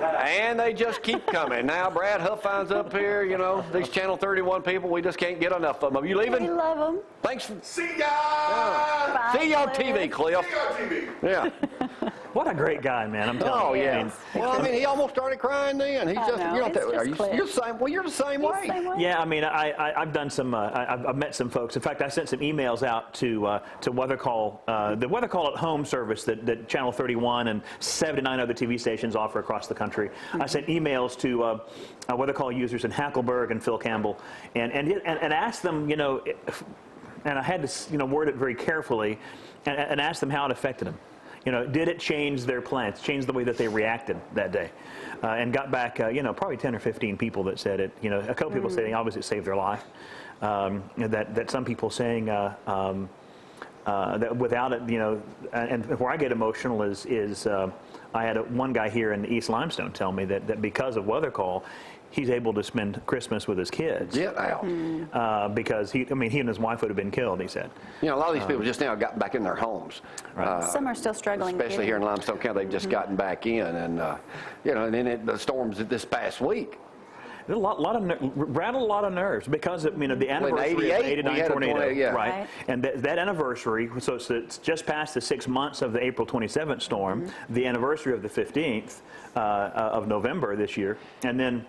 And they just keep coming. Now, Brad Huffines up here, you know, these Channel 31 people, we just can't get enough of them. Are you leaving? We love them. Thanks. See ya! See you on TV, Cliff. See ya on TV. Yeah. What a great guy, man! I'm telling you. Yeah. Well, I mean, he almost started crying then. He's just, know, you know, it's just you're the same. Well, you're the same way. Yeah, I mean, I've done some. I've met some folks. In fact, I sent some emails out to Weather Call, the Weather Call at Home service that Channel 31 and 79 other TV stations offer across the country. I sent emails to Weather Call users in Hackleburg and Phil Campbell, and asked them, you know, and I had to, you know, word it very carefully, and ask them how it affected them. You know, did it change their plans, change the way that they reacted that day? And got back, you know, probably 10 or 15 people that said it. You know, a couple people saying obviously it saved their life. That some people saying that without it, you know, and where I get emotional is I had one guy here in East Limestone tell me that because of Weather Call, he's able to spend Christmas with his kids. Get out. Because he and his wife would have been killed, he said. You know, a lot of these people just now got back in their homes. Right. Some are still struggling. Especially here in Limestone County, they've just gotten back in. And, you know, and then the storms this past week. Rattled a lot of nerves because of, you know, the anniversary of the 89 tornado, yeah. right? And that anniversary, so it's just past the 6 months of the April 27th storm, the anniversary of the 15th of November this year, and then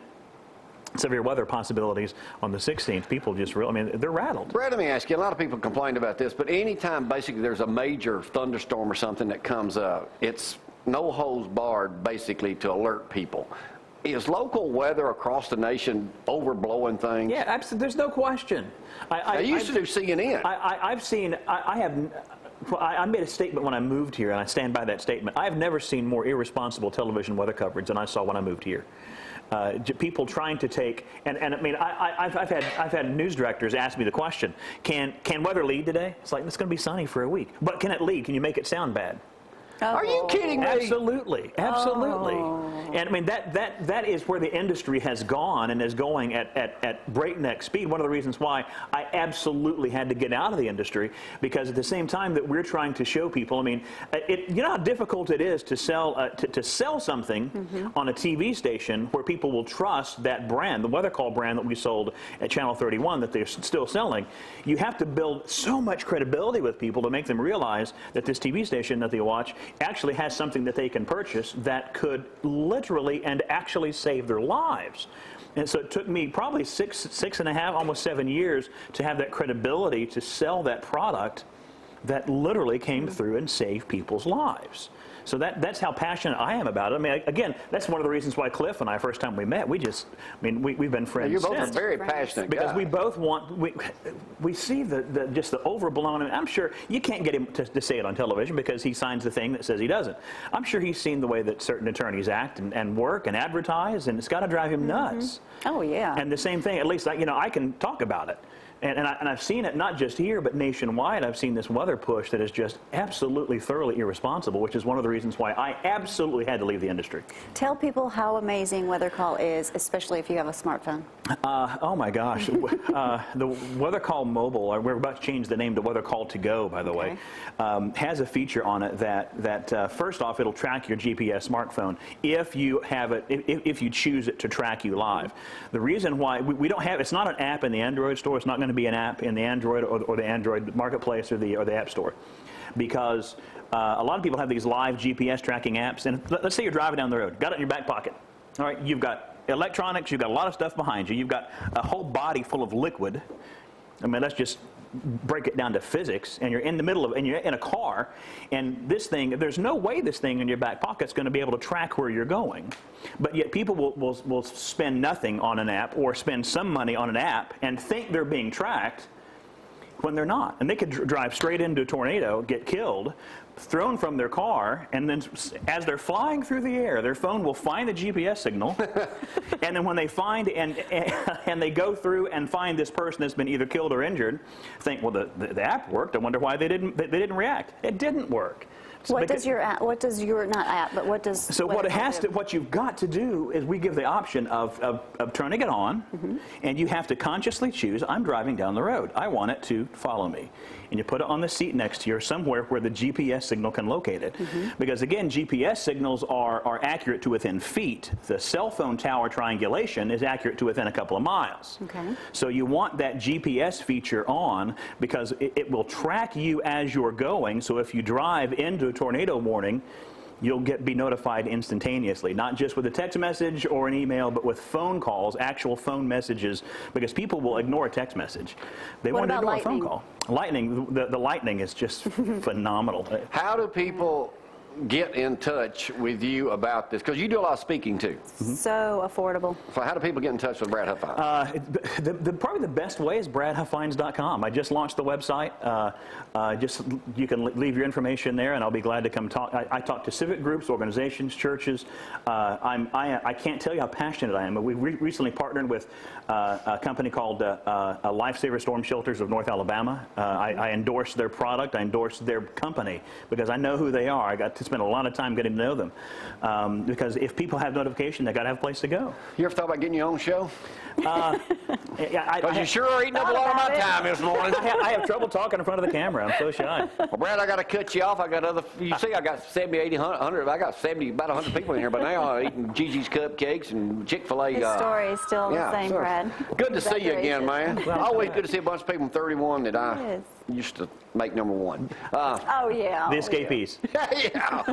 severe weather possibilities on the 16th. People just really, I mean, they're rattled. Brad, let me ask you, a lot of people complained about this, but anytime basically there's a major thunderstorm or something that comes up, it's no holds barred basically to alert people. Is local weather across the nation overblowing things? Yeah, absolutely. There's no question. I used to do CNN. I made a statement when I moved here, and I stand by that statement. I've never seen more irresponsible television weather coverage than I saw when I moved here. People trying to take, and I mean, I've had news directors ask me the question, can weather lead today? It's like, it's going to be sunny for a week. But can it lead? Can you make it sound bad? Oh. Are you kidding me? Absolutely, absolutely. Oh. And I mean, that is where the industry has gone and is going at breakneck speed. One of the reasons why I absolutely had to get out of the industry, because at the same time that we're trying to show people, I mean, you know how difficult it is to sell sell something on a TV station where people will trust that brand, the Weather Call brand that we sold at Channel 31 that they're still selling. You have to build so much credibility with people to make them realize that this TV station that they watch actually has something that they can purchase that could literally and actually save their lives. And so it took me probably six and a half, almost 7 years to have that credibility to sell that product that literally came through and saved people's lives. So that's how passionate I am about it. I mean, again, that's one of the reasons why Cliff and I, first time we met, we've been friends You're both since. a very passionate Because guy. we both want, we see just the overblown, and I'm sure you can't get him to say it on television because he signs the thing that says he doesn't. I'm sure he's seen the way that certain attorneys act and work and advertise, and it's got to drive him nuts. Oh, yeah. And the same thing, at least, you know, I can talk about it. And I've seen it not just here, but nationwide. I've seen this weather push that is just absolutely, thoroughly irresponsible, which is one of the reasons why I absolutely had to leave the industry. Tell people how amazing Weather Call is, especially if you have a smartphone. Oh my gosh, the Weather Call Mobile, or we're about to change the name to Weather Call To Go, by the way, has a feature on it that first off, it'll track your GPS smartphone if you have it, if you choose it to track you live. The reason why we don't have, it's not an app in the Android store, it's not going to be an app in the Android or the Android marketplace or the App Store, because a lot of people have these live GPS tracking apps, and let's say you're driving down the road, got it in your back pocket. All right, you've got electronics, you've got a lot of stuff behind you, you've got a whole body full of liquid. I mean, let's just break it down to physics, and you're in the middle of, and you're in a car, and this thing, there's no way this thing in your back pocket's going to be able to track where you're going. But yet people will spend nothing on an app or spend some money on an app and think they're being tracked when they're not. And they could drive straight into a tornado, get killed, thrown from their car, and then as they're flying through the air, their phone will find the GPS signal, and then when they find and they go through and find this person that's been either killed or injured, think, well, the app worked. I wonder why they didn't react. It didn't work. What does your app, what does your, not app, but what does... So what you've got to do is we give the option of turning it on, and you have to consciously choose, I'm driving down the road. I want it to follow me. and you put it on the seat next to you or somewhere where the GPS signal can locate it. Because again, GPS signals are accurate to within feet. The cell phone tower triangulation is accurate to within a couple of miles. So you want that GPS feature on because it will track you as you're going. So if you drive into a tornado warning, you'll be notified instantaneously, not just with a text message or an email, but with phone calls, actual phone messages, because people will ignore a text message. They want to ignore a phone call. Lightning, the lightning is just phenomenal. How do people get in touch with you about this? Because you do a lot of speaking too. So affordable. So how do people get in touch with Brad Huffines? Probably the best way is bradhuffines.com. I just launched the website. You can leave your information there, and I'll be glad to come talk. I talk to civic groups, organizations, churches. I can't tell you how passionate I am. We recently partnered with a company called Lifesaver Storm Shelters of North Alabama. I endorsed their product. I endorsed their company because I know who they are. I got to spend a lot of time getting to know them because if people have notification, they got to have a place to go. You ever thought about getting your own show? Because you sure are eating up a lot of my time this morning. I have trouble talking in front of the camera. I'm so shy. Well, Brad, I got to cut you off. I got other. You see, I got 70, 80, 100. I got about 100 people in here, but now eating Gigi's cupcakes and Chick-fil-A. His story is still the same, Brad. Good to see you again, man. Always good to see a bunch of people from 31 that I used to make #1. Oh yeah. The escapees. Yeah.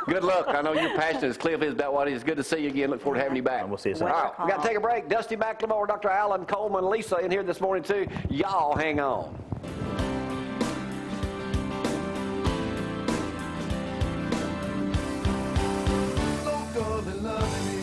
Good luck. I know you're passionate as Cliff is about what it is. Good to see you again. Look forward to having you back. We'll see you soon. All right, we got to take a break. Dusty McLemore, Dr. Alan Coleman, Lisa in here this morning too. Y'all hang on. Local and loving